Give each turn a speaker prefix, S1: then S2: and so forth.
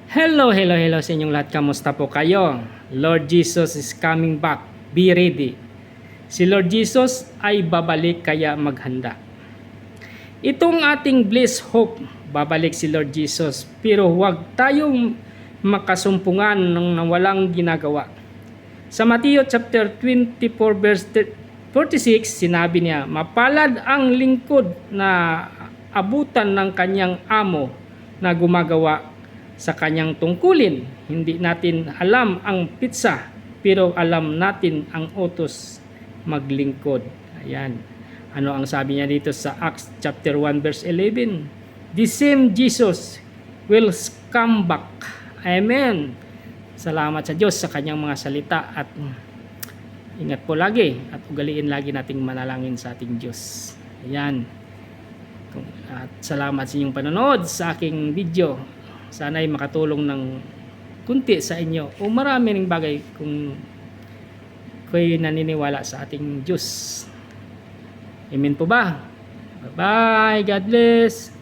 S1: Hello, hello, hello sa inyong lahat. Kamusta po kayo? Lord Jesus is coming back. Be ready. Si Lord Jesus ay babalik kaya maghanda. Itong ating bliss hope, babalik si Lord Jesus. Pero huwag tayong makasumpungan ng walang ginagawa. Sa Mateo chapter 24 verse 46, sinabi niya, mapalad ang lingkod na abutan ng kanyang amo na gumagawa sa kanyang tungkulin. Hindi natin alam ang pizza, pero alam natin ang utos maglingkod. Ayan. Ano ang sabi niya dito sa Acts chapter 1 verse 11? The same Jesus will come back. Amen. Salamat sa Diyos sa kanyang mga salita at ingat po lagi at ugaliin lagi nating manalangin sa ating Diyos. Ayan. At salamat sa inyong panonood sa aking video. Sana ay makatulong ng kunti sa inyo o marami ring bagay kung kayo naniniwala sa ating Diyos. Amen po ba? Bye-bye. God bless.